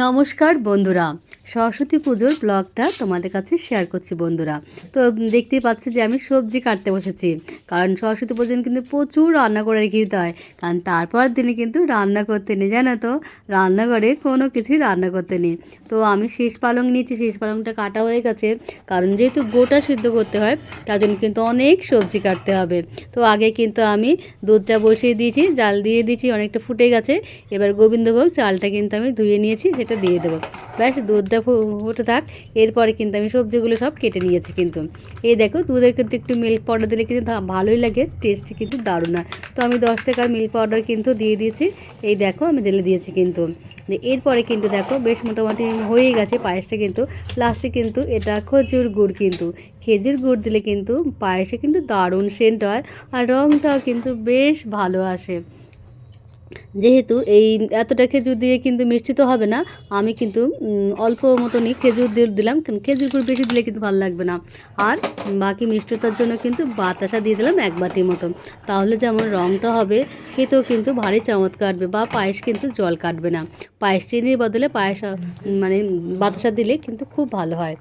নমস্কার বন্ধুরা, সরস্বতী পুজোর ব্লগটা তোমাদের কাছে শেয়ার করছি বন্ধুরা। তো দেখতেই পাচ্ছি যে আমি সবজি কাটতে বসেছি, কারণ সরস্বতী পুজোর কিন্তু প্রচুর রান্না করে রেখে দিতে হয়, কারণ তারপর দিনে কিন্তু রান্না করতে নেই, জানো তো, রান্নাঘরে কোনো কিছুই রান্না করতে নেই। তো আমি শীষ পালং নিয়েছি, শীষ পালংটা কাটা হয়ে গেছে, কারণ যেহেতু গোটা সিদ্ধ করতে হয় তার জন্য কিন্তু অনেক সবজি কাটতে হবে। তো আগে কিন্তু আমি দুধটা বসিয়ে দিয়েছি, জাল দিয়ে দিয়েছি, অনেকটা ফুটে গেছে। এবার গোবিন্দভোগ চালটা কিন্তু আমি ধুয়ে নিয়েছি, সেটা দিয়ে দেবো। ব্যাস দুধটা ফুটে থাক, এরপরে কিন্তু আমি সবজিগুলো সব কেটে নিয়েছি। কিন্তু এই দেখো, দুধে কিন্তু একটু মিল্ক পাউডার দিলে কিন্তু ভালোই লাগে, টেস্ট কিন্তু দারুণ হয়। তো আমি 10 টাকার মিল্ক পাউডার কিন্তু দিয়ে দিয়েছি। এই দেখো আমি ঢেলে দিয়েছি কিন্তু। এরপরে কিন্তু দেখো বেশ মোটামুটি হয়ে গেছে পায়েসটা। কিন্তু লাস্টে কিন্তু এটা খেজুর গুড়, কিন্তু খেজুর গুড় দিলে কিন্তু পায়েসে কিন্তু দারুণ সেন্ট হয়, আর রঙটাও কিন্তু বেশ ভালো আসে। যেহেতু এই এতটা খেজুর দিয়ে কিন্তু মিষ্টি তো হবে না, আমি কিন্তু অল্প মতনই খেজুর দিয়ে দিলাম, কারণ খেজুর গুড় বেশি দিলে কিন্তু ভালো লাগবে না। আর বাকি মিষ্টতার জন্য কিন্তু বাতাসা দিয়ে দিলাম 1 বাটির মতন, তাহলে যেমন রঙটা হবে, খেতেও কিন্তু ভারী চমৎকার কাটবে, বা পায়েস কিন্তু জল কাটবে না। পায়েস চিনির বদলে পায়েস মানে বাতাসা দিলে কিন্তু খুব ভালো হয়।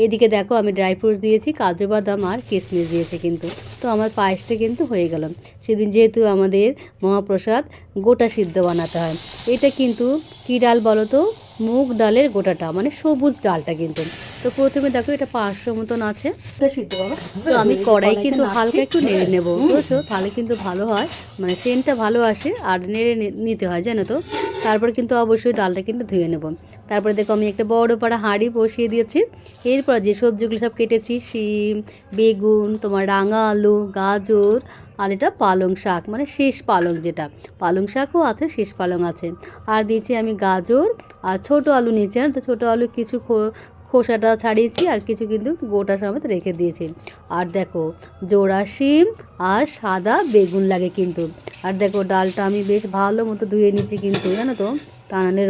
এদিকে দেখো আমি ড্রাই ফ্রুটস দিয়েছি, কাজু বাদাম আর কিশমিশ দিয়েছি কিন্তু। তো আমার পায়েসটা কিন্তু হয়ে গেল। সেদিন যেহেতু আমাদের মহাপ্রসাদ গোটা সিদ্ধ বানাতে হয়, এটা কিন্তু কী ডাল বলো তো, মুগ ডালের গোটাটা, মানে সবুজ ডালটা কিন্তু। তো প্রথমে দেখো এটা 500 মতন আছে, এটা সিদ্ধ বাবা। তো আমি কড়াই কিন্তু হালকা একটু নেড়ে নেবো, বুঝছো, তাহলে কিন্তু ভালো হয়, মানে সেন্টটা ভালো আসে, আর নেড়ে নিতে হয়, জানো তো। তারপর কিন্তু অবশ্যই ডালটা কিন্তু ধুয়ে নেব। তারপরে দেখো আমি একটা বড় পাড়া হাঁড়ি বসিয়ে দিয়েছি। এরপর যে সবজিগুলো সব কেটেছি, শিম, বেগুন, তোমার রাঙা আলু, গাজর, আর এটা পালং শাক, মানে শীষ পালং, যেটা পালং শাকও আছে, শীষ পালং আছে। আর দিয়েছি আমি গাজর, আর ছোটো আলু নিয়েছি। তো ছোটো আলু কিছু খোসাটা ছাড়িয়েছি, আর কিছু কিন্তু গোটা সমেত রেখে দিয়েছি। আর দেখো জোড়া শিম আর সাদা বেগুন লাগে কিন্তু। আর দেখো ডালটা আমি বেশ ভালো মতো ধুয়ে নিচ্ছি কিন্তু, জানো তো, তা নাহলে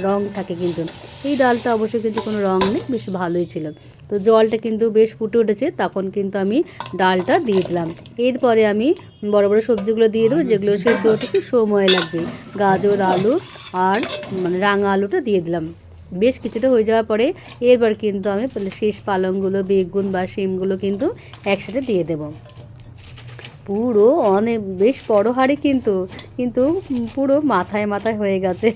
রং থাকে কিন্তু। এই ডালটা অবশ্যই কিন্তু কোনো রং নেই, বেশ ভালোই ছিল। তো জলটা কিন্তু বেশ ফুটে উঠেছে, তখন কিন্তু আমি ডালটা দিয়ে দিলাম। এরপরে আমি বড় বড় সবজিগুলো দিয়ে দেবো, যেগুলো সেদ্ধ হতে একটু সময় লাগবে। গাজর, আলু আর মানে রাঙা আলুটা দিয়ে দিলাম। বেশ কিছুটা হয়ে যাওয়ার পরে এরপর কিন্তু আমি শেষ পালংগুলো, বেগুন বা শিমগুলো কিন্তু একসাথে দিয়ে দেবো। পুরো অনেক বেশ বড় হাঁড়ি কিন্তু, কিন্তু পুরো মাথায় মাথায় হয়ে গেছে।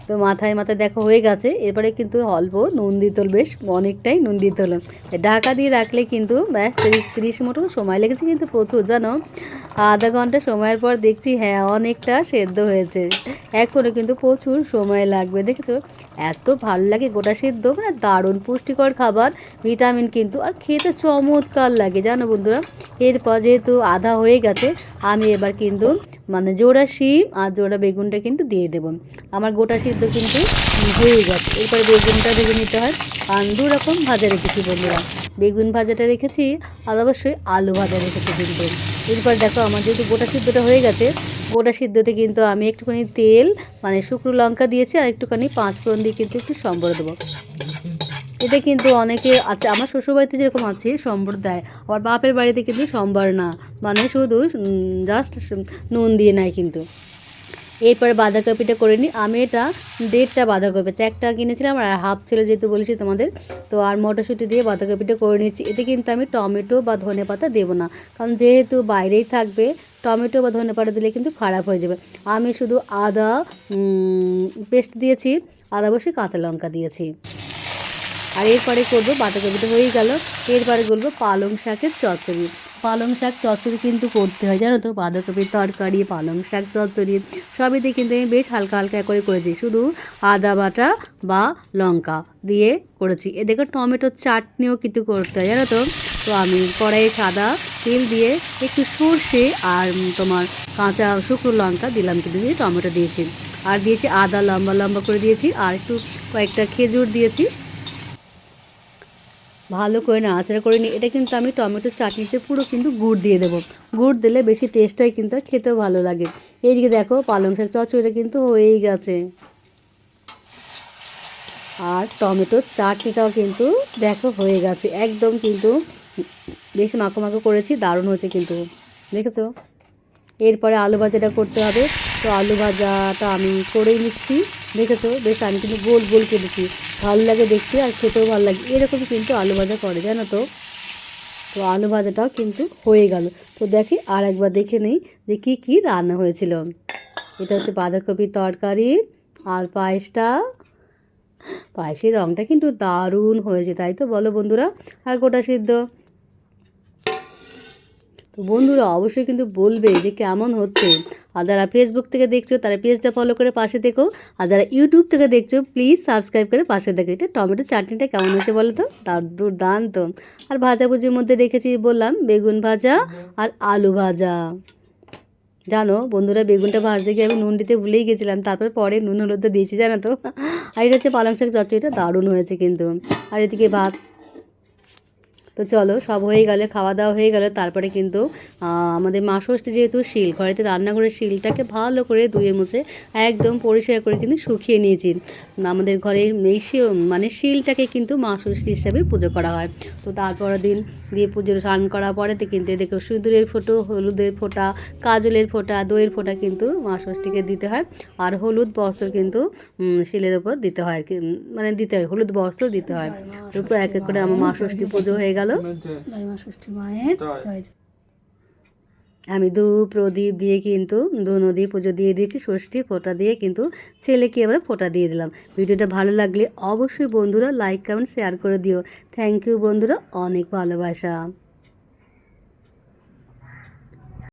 তো মাথায় মাথায় দেখো হয়ে গেছে। এরপরে কিন্তু অল্প নুন দিতে হলো, বেশ অনেকটাই নুন দিতে হলো। ঢাকা দিয়ে রাখলে কিন্তু ব্যাস 30 মতো সময় লেগেছে কিন্তু প্রচুর, জানো। আধা ঘন্টা সময়ের পর দেখছি হ্যাঁ অনেকটা সেদ্ধ হয়েছে। এখনও কিন্তু প্রচুর সময় লাগবে, দেখেছো। এত ভালো লাগে গোটা সেদ্ধ, মানে দারুণ পুষ্টিকর খাবার, ভিটামিন কিন্তু, আর খেতে চমৎকার লাগে, জানো বন্ধুরা। এরপর যেহেতু আধা হয়ে গেছে, আমি এবার কিন্তু মানে জোড়া শিম আর জোড়া বেগুনটা কিন্তু দিয়ে দেবো। আমার গোটা সিদ্ধ কিন্তু হয়ে গেছে। এরপরে বেগুনটা ভেজে নিতে হয়। আর 2 রকম ভাজা রেখেছি বন্ধুরা, বেগুন ভাজাটা রেখেছি, আর অবশ্যই আলু ভাজা রেখেছি কিন্তু। এরপর দেখো আমার যেহেতু গোটা সিদ্ধটা হয়ে গেছে, গোটা সিদ্ধতে কিন্তু আমি একটুখানি তেল, মানে শুকনো লঙ্কা দিয়েছি, আর একটুখানি 5 ফোড়ন দিয়ে কিন্তু একটু সম্বর দেবো। এটা কিন্তু অনেকে আছে, আমার শ্বশুরবাড়িতে যেরকম আছে সম্বর দেয়, আবার বাপের বাড়িতে কিন্তু সম্বর না, মানে শুধু জাস্ট নুন দিয়ে নেয় কিন্তু। এরপরে বাঁধাকপিটা করে নিই। আমি এটা 1.5টা বাঁধাকপি, 1টা কিনেছিলাম আর হাফ ছিল যেহেতু বলেছি তোমাদের। তো আর মটরশুঁটি দিয়ে বাঁধাকপিটা করে নিচ্ছি। এতে কিন্তু আমি টমেটো বা ধনেপাতা দেবো না, কারণ যেহেতু বাইরেই থাকবে, টমেটো বা ধনেপাতা দিলে কিন্তু খারাপ হয়ে যাবে। আমি শুধু আদা পেস্ট দিয়েছি, আদা বসে কাঁচা লঙ্কা দিয়েছি। আর এরপরে করবো, বাঁধাকপিটা হয়ে গেল, এরপরে করবো পালং শাকের চচ্চড়ি। পালং শাক চচ্চড়ি কিন্তু করতে হয়, জানো তো, বাঁধাকপির তরকারি, পালং শাক চচ্চড়ি সবইতে কিন্তু আমি বেশ হালকা হালকা করে করেছি, শুধু আদা বাটা বা লঙ্কা দিয়ে করেছি। এ দেখো টমেটোর চাটনিও কিন্তু করতে হয়, জানো তো। তো আমি কড়াইয়ে সাদা তেল দিয়ে একটু সর্ষে আর তোমার কাঁচা শুকনো লঙ্কা দিলাম, কিন্তু দিয়ে টমেটো দিয়েছি, আর দিয়েছি আদা লম্বা লম্বা করে দিয়েছি, আর একটু কয়েকটা খেজুর দিয়েছি। ভালো করে নাড়াচাড়া করে নিই। এটা কিন্তু আমি টমেটোর চাটনিতে পুরো কিন্তু গুড় দিয়ে দেবো, গুড় দিলে বেশি টেস্ট হয় কিন্তু, আর খেতেও ভালো লাগে। এইদিকে দেখো পালং শাক চচ্চড়িটা কিন্তু হয়েই গেছে, আর টমেটোর চাটনিটাও কিন্তু দেখো হয়ে গেছে একদম, কিন্তু বেশ মাখো মাখো করেছি, দারুণ হয়েছে কিন্তু, দেখেছো। এরপরে আলু ভাজাটা করতে হবে। তো আলু ভাজাটা আমি করেই নিচ্ছি। দেখেছো বেশ আমি কিন্তু গোল গোল কেটেছি, ভালো লাগে দেখতে আর খেতেও ভালো লাগে। এরকম কিন্তু আলু ভাজা করে জানো তো। তো আলু ভাজাটাও কিন্তু হয়ে গেল। তো দেখি আর একবার দেখে নেই যে কী কী রান্না হয়েছিল। এটা হচ্ছে বাঁধাকপির তরকারি আর পায়েসের রঙটা কিন্তু দারুণ হয়েছে, তাই তো বলো বন্ধুরা। আর গোটা সিদ্ধ। তো বন্ধুরা অবশ্যই কিন্তু বলবে যে কেমন হচ্ছে। আর যারা ফেসবুক থেকে দেখছো তারা পেজটা ফলো করে পাশে দেখো, আর যারা ইউটিউব থেকে দেখছো প্লিজ সাবস্ক্রাইব করে পাশে দেখো। এটা টমেটো চাটনিটা কেমন হয়েছে বলো তো, তার দুর্দান্ত। আর ভাজাভুজির মধ্যে রেখেছি বললাম বেগুন ভাজা আর আলু ভাজা। জানো বন্ধুরা বেগুনটা ভাজতে গিয়ে আমি নুন দিতে ভুলেই গেছিলাম, তারপরে পরে নুন হলুদটা দিয়েছি জানো তো। আর এটা হচ্ছে পালং শাক চচ্চড়িটা দারুণ হয়েছে কিন্তু। আর এদিকে ভাত। তো চলো সব হয়ে গেলে খাওয়া দাওয়া হয়ে গেলে তারপরে কিন্তু আমাদের মা ষষ্ঠী যেহেতু শিল ঘরেতে রান্নাঘরের শিলটাকে ভালো করে ধুয়ে মুছে একদম পরিষ্কার করে কিন্তু শুকিয়ে নিয়েছি। আমাদের ঘরে এই মানে শিলটাকে কিন্তু মা ষষ্ঠী হিসাবে পুজো করা হয়। তো তারপরের দিন দিয়ে পুজোর স্নান করার পরেতে কিন্তু দেখো সিঁদুরের ফোঁটো, হলুদের ফোঁটা, কাজলের ফোঁটা, দইয়ের ফোঁটা কিন্তু মা ষষ্ঠীকে দিতে হয়। আর হলুদ বস্ত্র কিন্তু শিলের ওপর দিতে হয় আর কি, মানে দিতে হয় হলুদ বস্ত্র দিতে হয়। তো এক এক করে আমার মা ষষ্ঠী পুজো হয়ে গেল। মা ষষ্ঠী মায়ের জয়। আমি ধূপ প্রদীপ দিয়ে কিন্তু ধুনো দিয়ে পুজো দিয়ে দিয়েছি, ষষ্ঠী ফোঁটা দিয়ে কিন্তু ছেলেকে এবার ফোঁটা দিয়ে দিলাম। ভিডিওটা ভালো লাগলে অবশ্যই বন্ধুরা লাইক কমেন্ট শেয়ার করে দিও। থ্যাংক ইউ বন্ধুরা, অনেক ভালোবাসা।